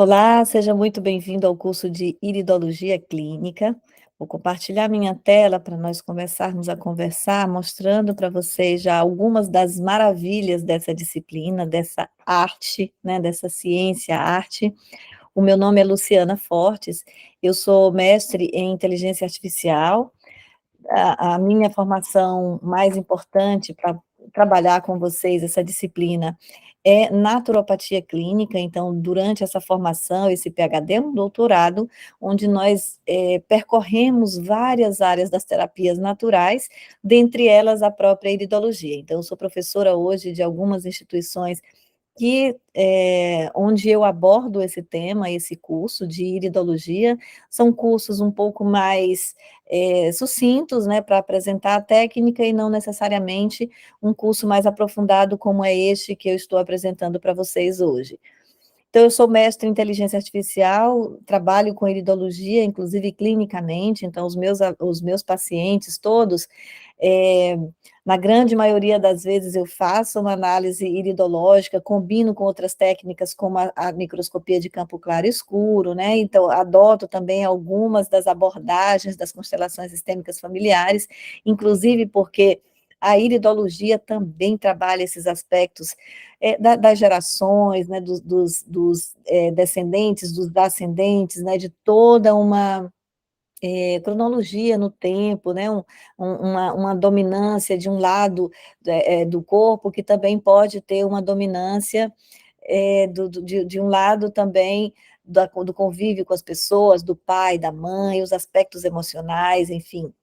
Olá, seja muito bem-vindo ao curso de Iridologia Clínica. Vou compartilhar minha tela para nós começarmos a conversar, mostrando para vocês já algumas das maravilhas dessa disciplina, dessa arte, né, dessa ciência, arte. O meu nome é Luciana Fortes, eu sou mestre em inteligência artificial. A minha formação mais importante para trabalhar com vocês essa disciplina é naturopatia clínica. Então, durante essa formação, esse PhD é um doutorado, onde nós percorremos várias áreas das terapias naturais, dentre elas a própria iridologia. Então, eu sou professora hoje de algumas instituições onde eu abordo esse tema, esse curso de iridologia. São cursos um pouco mais sucintos, né, para apresentar a técnica, e não necessariamente um curso mais aprofundado como é este que eu estou apresentando para vocês hoje. Então, eu sou mestre em inteligência artificial, trabalho com iridologia, inclusive clinicamente. Então os meus pacientes todos, eh, na grande maioria das vezes eu faço uma análise iridológica, combino com outras técnicas como a microscopia de campo claro e escuro, né, então adoto também algumas das abordagens das constelações sistêmicas familiares, inclusive porque a iridologia também trabalha esses aspectos das gerações, né, dos descendentes, dos ascendentes, né, de toda uma cronologia no tempo, né, uma dominância de um lado do corpo, que também pode ter uma dominância de um lado também do convívio com as pessoas, do pai, da mãe, os aspectos emocionais, enfim.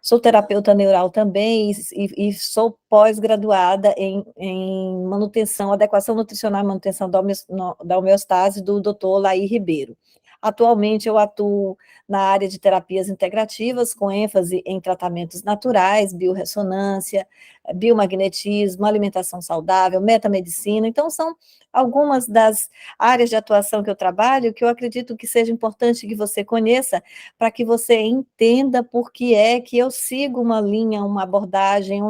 Sou terapeuta neural também e sou pós-graduada em manutenção, adequação nutricional e manutenção da homeostase do doutor Laí Ribeiro. Atualmente eu atuo na área de terapias integrativas, com ênfase em tratamentos naturais, biorressonância, biomagnetismo, alimentação saudável, metamedicina. Então são algumas das áreas de atuação que eu trabalho, que eu acredito que seja importante que você conheça, para que você entenda por que é que eu sigo uma linha, uma abordagem,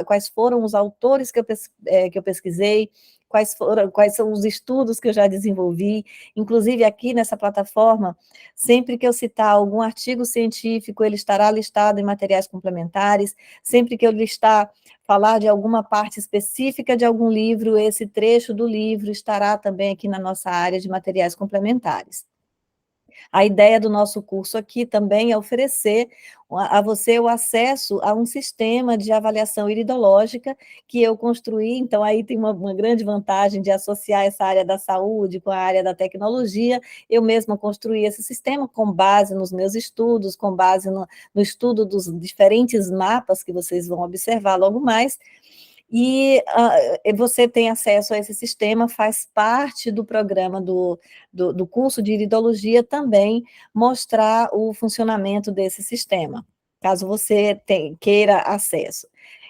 quais foram os autores que eu pesquisei, quais são os estudos que eu já desenvolvi. Inclusive aqui nessa plataforma, sempre que eu citar algum artigo científico, ele estará listado em materiais complementares. Sempre que eu falar de alguma parte específica de algum livro, esse trecho do livro estará também aqui na nossa área de materiais complementares. A ideia do nosso curso aqui também é oferecer a você o acesso a um sistema de avaliação iridológica que eu construí. Então aí tem uma grande vantagem de associar essa área da saúde com a área da tecnologia. Eu mesma construí esse sistema com base nos meus estudos, com base no estudo dos diferentes mapas que vocês vão observar logo mais. E você tem acesso a esse sistema, faz parte do programa do curso de iridologia também mostrar o funcionamento desse sistema, caso você queira acesso.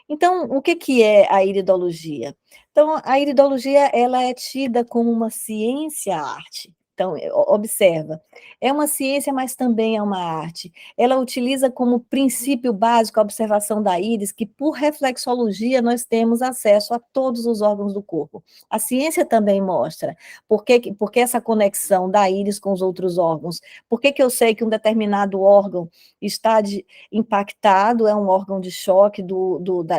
Então, o que que é a iridologia? Então, a iridologia, ela é tida como uma ciência-arte. Então, observa, é uma ciência, mas também é uma arte. Ela utiliza como princípio básico a observação da íris, que por reflexologia nós temos acesso a todos os órgãos do corpo. A ciência também mostra porque essa conexão da íris com os outros órgãos. Por que eu sei que um determinado órgão está impactado, é um órgão de choque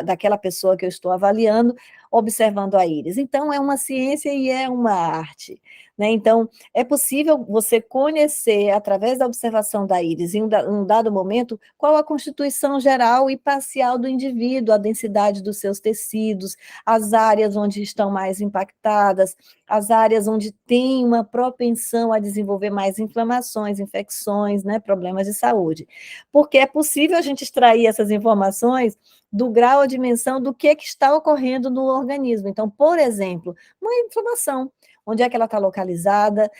daquela pessoa que eu estou avaliando, observando a íris. Então, é uma ciência e é uma arte, né? Então, é possível você conhecer, através da observação da íris, em um dado momento, qual a constituição geral e parcial do indivíduo, a densidade dos seus tecidos, as áreas onde estão mais impactadas, as áreas onde tem uma propensão a desenvolver mais inflamações, infecções, né, problemas de saúde. Porque é possível a gente extrair essas informações do grau, a dimensão do que está ocorrendo no organismo. Então, por exemplo, uma inflamação, onde é que ela está localizada,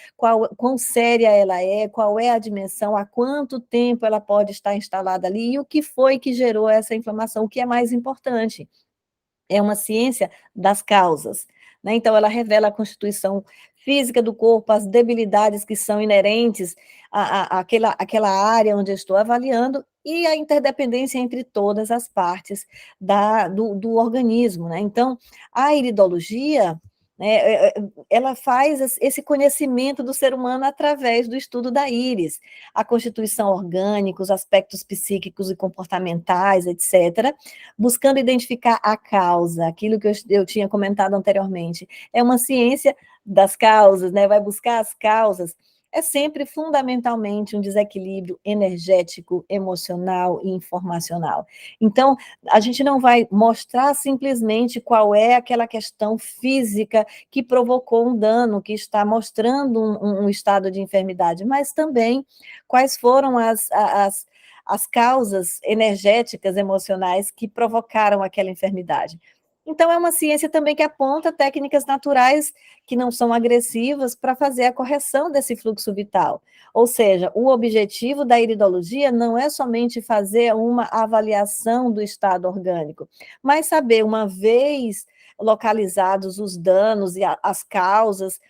quão séria ela é, qual é a dimensão, há quanto tempo ela pode estar instalada ali, e o que foi que gerou essa inflamação, o que é mais importante. É uma ciência das causas, né? Então, ela revela a constituição física do corpo, as debilidades que são inerentes àquela área onde eu estou avaliando, e a interdependência entre todas as partes do organismo, né? Então, a iridologia, né, ela faz esse conhecimento do ser humano através do estudo da íris, a constituição orgânica, os aspectos psíquicos e comportamentais, etc., buscando identificar a causa, aquilo que eu tinha comentado anteriormente. É uma ciência das causas, né, vai buscar as causas, é sempre fundamentalmente um desequilíbrio energético, emocional e informacional. Então, a gente não vai mostrar simplesmente qual é aquela questão física que provocou um dano, que está mostrando um estado de enfermidade, mas também quais foram as causas energéticas, emocionais que provocaram aquela enfermidade. Então, é uma ciência também que aponta técnicas naturais que não são agressivas para fazer a correção desse fluxo vital. Ou seja, o objetivo da iridologia não é somente fazer uma avaliação do estado orgânico, mas saber, uma vez localizados os danos e as causas,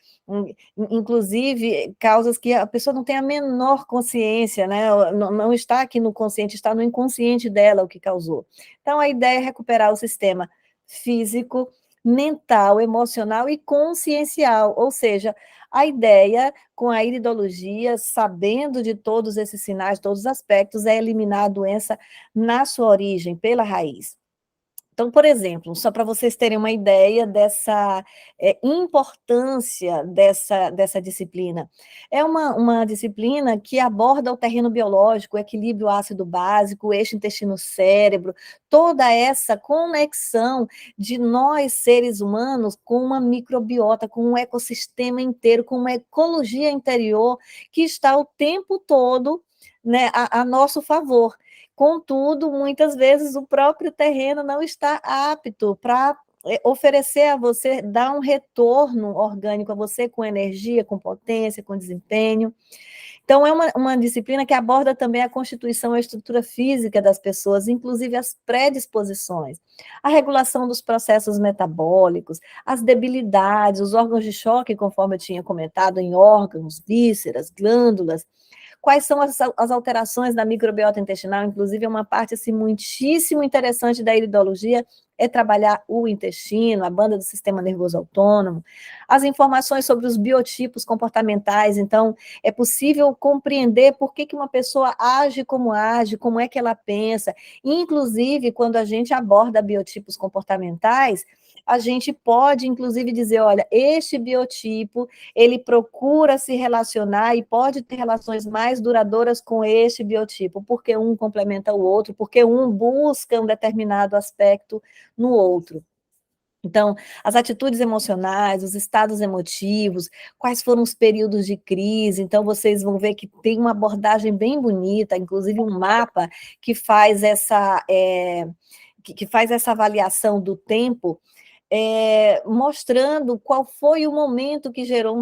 inclusive causas que a pessoa não tem a menor consciência, né? Não está aqui no consciente, está no inconsciente dela o que causou. Então, a ideia é recuperar o sistema físico, mental, emocional e consciencial, ou seja, a ideia com a iridologia, sabendo de todos esses sinais, todos os aspectos, é eliminar a doença na sua origem, pela raiz. Então, por exemplo, só para vocês terem uma ideia dessa importância dessa disciplina, é uma disciplina que aborda o terreno biológico, o equilíbrio ácido básico, o eixo intestino-cérebro, toda essa conexão de nós, seres humanos, com uma microbiota, com um ecossistema inteiro, com uma ecologia interior que está o tempo todo, né, a nosso favor. Contudo, muitas vezes o próprio terreno não está apto para oferecer a você, dar um retorno orgânico a você com energia, com potência, com desempenho. Então, é uma disciplina que aborda também a constituição e a estrutura física das pessoas, inclusive as predisposições, a regulação dos processos metabólicos, as debilidades, os órgãos de choque, conforme eu tinha comentado, em órgãos, vísceras, glândulas. Quais são as alterações da microbiota intestinal? Inclusive, é uma parte assim, muitíssimo interessante da iridologia, é trabalhar o intestino, a banda do sistema nervoso autônomo, as informações sobre os biotipos comportamentais. Então, é possível compreender por que uma pessoa age, como é que ela pensa. Inclusive, quando a gente aborda biotipos comportamentais, a gente pode, inclusive, dizer, olha, este biotipo, ele procura se relacionar e pode ter relações mais duradouras com este biotipo, porque um complementa o outro, porque um busca um determinado aspecto no outro. Então, as atitudes emocionais, os estados emotivos, quais foram os períodos de crise. Então, vocês vão ver que tem uma abordagem bem bonita, inclusive um mapa que faz que faz essa avaliação do tempo, mostrando qual foi o momento que gerou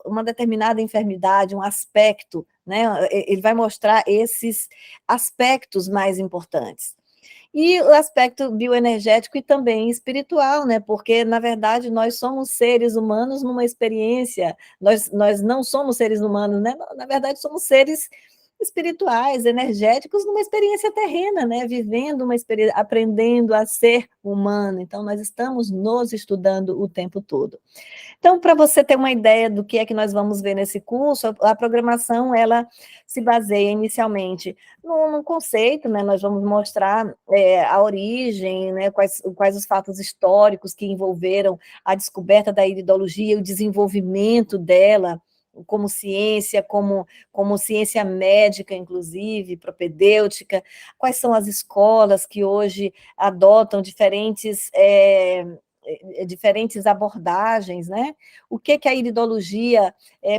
uma determinada enfermidade, um aspecto, né? Ele vai mostrar esses aspectos mais importantes. E o aspecto bioenergético e também espiritual, né? Porque, na verdade, nós somos seres humanos numa experiência, nós não somos seres humanos, né? Na verdade, somos seres espirituais, energéticos, numa experiência terrena, né? Vivendo uma experiência, aprendendo a ser humano. Então, nós estamos nos estudando o tempo todo. Então, para você ter uma ideia do que é que nós vamos ver nesse curso, a programação, ela se baseia inicialmente no conceito, né? Nós vamos mostrar a origem, né? Quais os fatos históricos que envolveram a descoberta da iridologia, o desenvolvimento dela, como ciência médica, inclusive, propedêutica, quais são as escolas que hoje adotam diferentes abordagens, né? O que a iridologia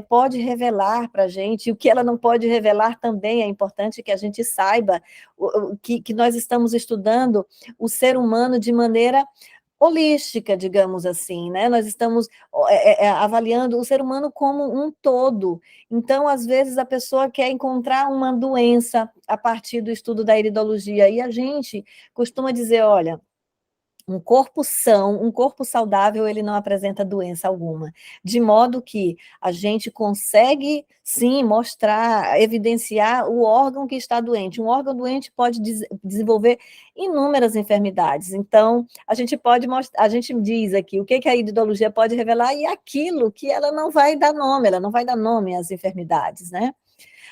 pode revelar para a gente, e o que ela não pode revelar também, é importante que a gente saiba que nós estamos estudando o ser humano de maneira holística, digamos assim, né? Nós estamos avaliando o ser humano como um todo. Então, às vezes, a pessoa quer encontrar uma doença a partir do estudo da iridologia, e a gente costuma dizer, olha, Um corpo são, um corpo saudável, ele não apresenta doença alguma, de modo que a gente consegue sim mostrar, evidenciar o órgão que está doente. Um órgão doente pode desenvolver inúmeras enfermidades. Então, a gente pode mostrar, a gente diz aqui o que que a iridologia pode revelar e aquilo que ela não vai dar nome, ela não vai dar nome às enfermidades, né?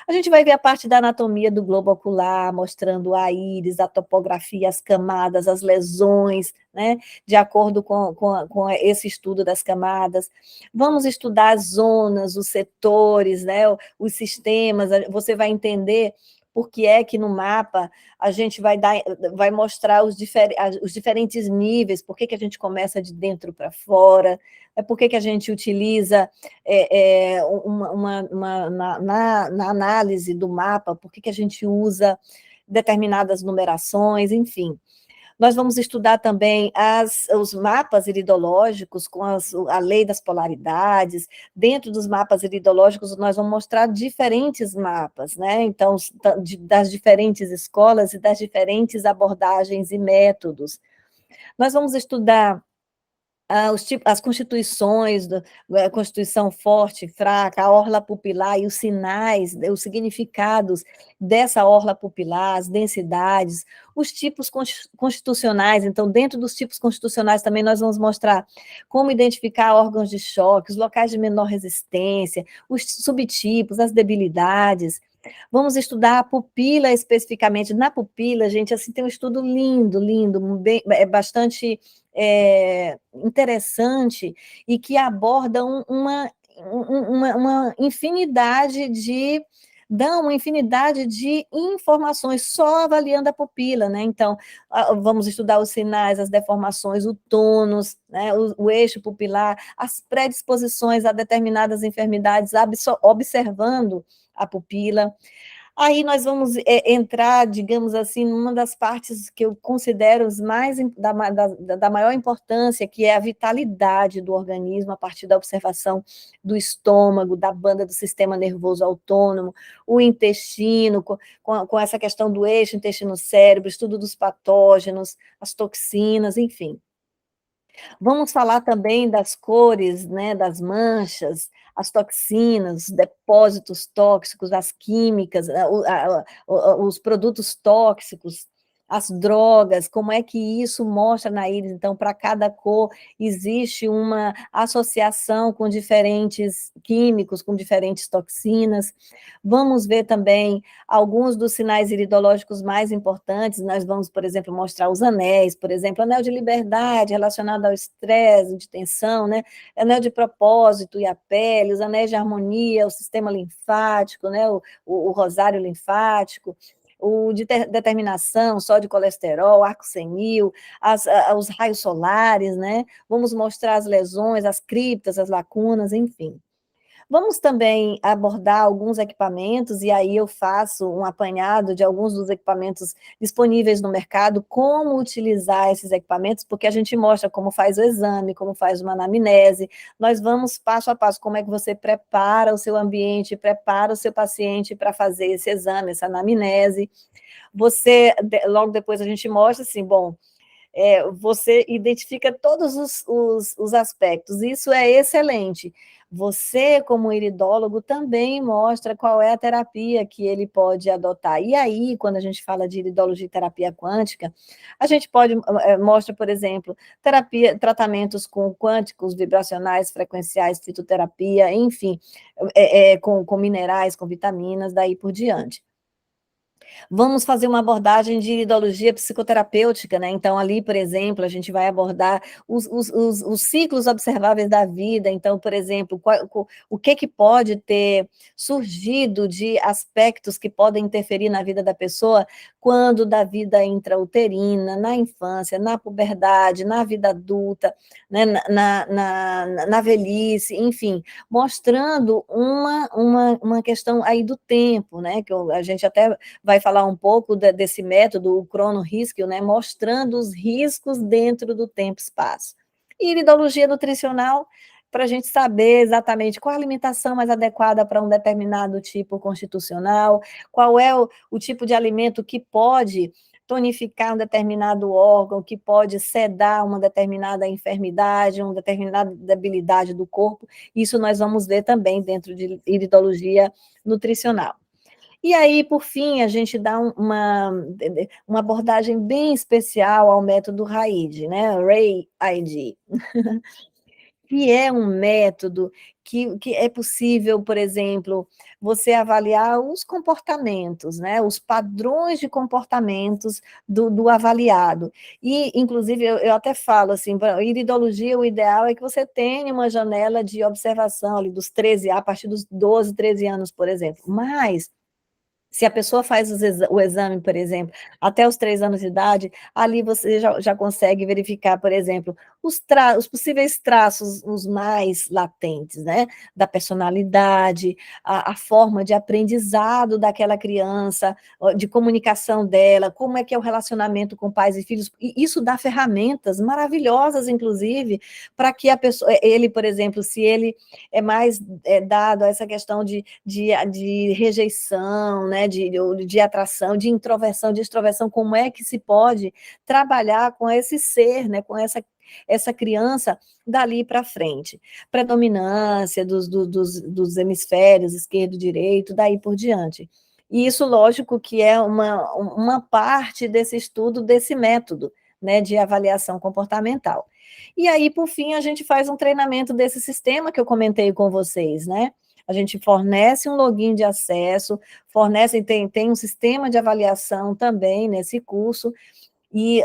A gente vai ver a parte da anatomia do globo ocular, mostrando a íris, a topografia, as camadas, as lesões, né, de acordo com esse estudo das camadas. Vamos estudar as zonas, os setores, né, os sistemas, você vai entender por que é que no mapa a gente vai mostrar os diferentes níveis, por que que a gente começa de dentro para fora, por que que a gente utiliza na análise do mapa, por que que a gente usa determinadas numerações, enfim. Nós vamos estudar também os mapas iridológicos com a lei das polaridades. Dentro dos mapas iridológicos, nós vamos mostrar diferentes mapas, né? Então, das diferentes escolas e das diferentes abordagens e métodos. Nós vamos estudar as constituições, a constituição forte, fraca, a orla pupilar e os sinais, os significados dessa orla pupilar, as densidades, os tipos constitucionais. Então, dentro dos tipos constitucionais também nós vamos mostrar como identificar órgãos de choque, os locais de menor resistência, os subtipos, as debilidades. Vamos estudar a pupila especificamente. Na pupila, gente, assim, tem um estudo lindo, lindo, bastante interessante e que aborda uma infinidade de dão uma infinidade de informações só avaliando a pupila, né? Então, vamos estudar os sinais, as deformações, o tônus, né? O eixo pupilar, as predisposições a determinadas enfermidades, observando a pupila. Aí nós vamos entrar, digamos assim, numa das partes que eu considero da maior importância, que é a vitalidade do organismo, a partir da observação do estômago, da banda do sistema nervoso autônomo, o intestino, com essa questão do eixo intestino-cérebro, estudo dos patógenos, as toxinas, enfim. Vamos falar também das cores, né, das manchas, as toxinas, os depósitos tóxicos, as químicas, os produtos tóxicos, as drogas, como é que isso mostra na íris. Então, para cada cor, existe uma associação com diferentes químicos, com diferentes toxinas. Vamos ver também alguns dos sinais iridológicos mais importantes. Nós vamos, por exemplo, mostrar os anéis, por exemplo, anel de liberdade relacionado ao estresse, de tensão, né? Anel de propósito e a pele, os anéis de harmonia, o sistema linfático, né? O rosário linfático, o de determinação, só de colesterol, arco senil, os raios solares, né? Vamos mostrar as lesões, as criptas, as lacunas, enfim. Vamos também abordar alguns equipamentos, e aí eu faço um apanhado de alguns dos equipamentos disponíveis no mercado, como utilizar esses equipamentos, porque a gente mostra como faz o exame, como faz uma anamnese, nós vamos passo a passo, como é que você prepara o seu ambiente, prepara o seu paciente para fazer esse exame, essa anamnese. Logo depois a gente mostra assim, bom, você identifica todos os aspectos, isso é excelente. Você, como iridólogo, também mostra qual é a terapia que ele pode adotar. E aí, quando a gente fala de iridologia e terapia quântica, a gente mostra, por exemplo, tratamentos com quânticos, vibracionais, frequenciais, fitoterapia, enfim, com minerais, com vitaminas, daí por diante. Vamos fazer uma abordagem de iridologia psicoterapêutica, né? Então, ali, por exemplo, a gente vai abordar os ciclos observáveis da vida. Então, por exemplo, o que pode ter surgido de aspectos que podem interferir na vida da pessoa quando da vida intrauterina, na infância, na puberdade, na vida adulta, né? Na velhice, enfim, mostrando uma questão aí do tempo, né? Que a gente até vai falar um pouco desse método, o cronorrísquio, né, mostrando os riscos dentro do tempo-espaço. E iridologia nutricional, para a gente saber exatamente qual a alimentação mais adequada para um determinado tipo constitucional, qual é o tipo de alimento que pode tonificar um determinado órgão, que pode sedar uma determinada enfermidade, uma determinada debilidade do corpo. Isso nós vamos ver também dentro de iridologia nutricional. E aí, por fim, a gente dá uma abordagem bem especial ao método RAID, né, RAID, que é um método que é possível, por exemplo, você avaliar os comportamentos, né, os padrões de comportamentos do avaliado. E, inclusive, eu até falo assim, para iridologia, o ideal é que você tenha uma janela de observação ali dos 13, a partir dos 12, 13 anos, por exemplo. Mas se a pessoa faz o exame, por exemplo, até os 3 anos de idade, ali você já consegue verificar, por exemplo, os possíveis traços, os mais latentes, né, da personalidade, a forma de aprendizado daquela criança, de comunicação dela, como é que é o relacionamento com pais e filhos, e isso dá ferramentas maravilhosas, inclusive, para que a pessoa, ele, por exemplo, se ele é mais dado a essa questão de rejeição, né, de atração, de introversão, de extroversão, como é que se pode trabalhar com esse ser, né, com essa criança dali para frente. Predominância dos hemisférios esquerdo e direito, daí por diante. E isso, lógico, que é uma parte desse estudo, desse método, né, de avaliação comportamental. E aí, por fim, a gente faz um treinamento desse sistema que eu comentei com vocês, né? A gente fornece um login de acesso, tem um sistema de avaliação também nesse curso, e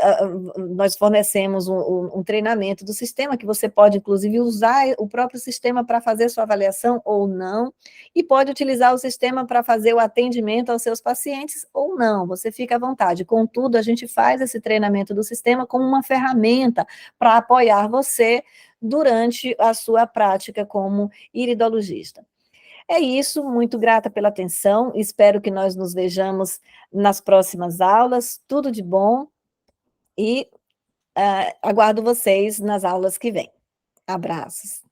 nós fornecemos um treinamento do sistema, que você pode, inclusive, usar o próprio sistema para fazer sua avaliação ou não, e pode utilizar o sistema para fazer o atendimento aos seus pacientes ou não, você fica à vontade. Contudo, a gente faz esse treinamento do sistema como uma ferramenta para apoiar você durante a sua prática como iridologista. É isso, muito grata pela atenção, espero que nós nos vejamos nas próximas aulas, tudo de bom, e aguardo vocês nas aulas que vêm. Abraços.